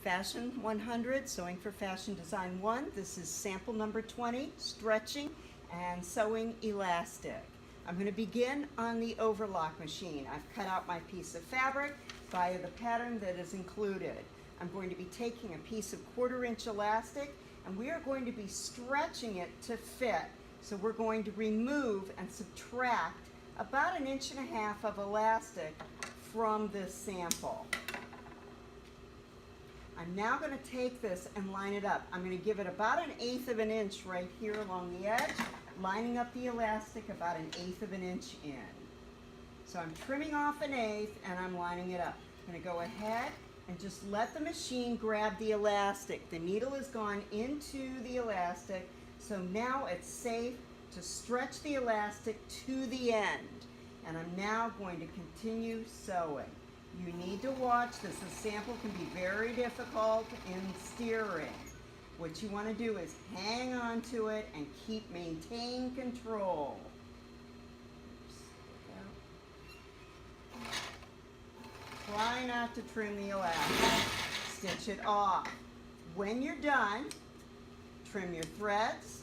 Fashion 100, Sewing for Fashion Design 1. This is sample number 20, stretching and sewing elastic. I'm going to begin on the overlock machine. I've cut out my piece of fabric via the pattern that is included. I'm going to be taking a piece of 1/4 inch elastic and we are going to be stretching it to fit. So we're going to remove and subtract about 1.5 inches of elastic from this sample. I'm now going to take this and line it up. I'm going to give it about 1/8 of an inch right here along the edge, lining up the elastic about 1/8 of an inch in. So I'm trimming off 1/8 and I'm lining it up. I'm going to go ahead and just let the machine grab the elastic. The needle has gone into the elastic, so now it's safe to stretch the elastic to the end. And I'm now going to continue sewing. You need to watch this. The sample can be very difficult in steering. What you want to do is hang on to it and maintain control. Try not to trim the elastic. Stitch it off. When you're done, trim your threads,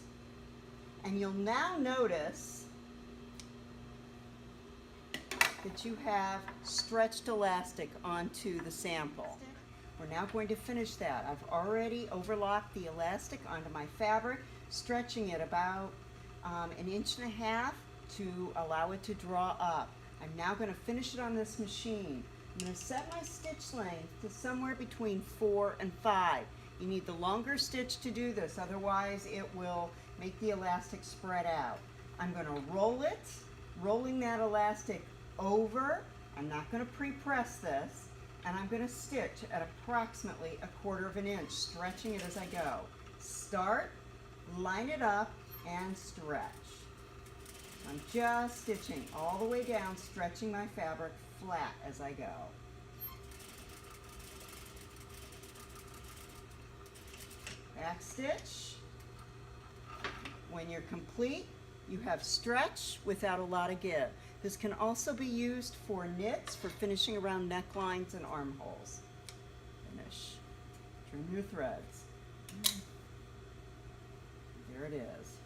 and you'll now notice that you have stretched elastic onto the sample. We're now going to finish that. I've already overlocked the elastic onto my fabric, stretching it about 1.5 inches to allow it to draw up. I'm now going to finish it on this machine. I'm going to set my stitch length to somewhere between 4 and 5. You need the longer stitch to do this, otherwise it will make the elastic spread out. I'm going to roll it, rolling that elastic over. I'm not going to pre-press this, and I'm going to stitch at approximately 1/4 of an inch, stretching it as I go. Start, line it up, and stretch. I'm just stitching all the way down, stretching my fabric flat as I go. Back stitch. When you're complete, you have stretch without a lot of give. This can also be used for knits, for finishing around necklines and armholes. Finish. Trim your threads. There it is.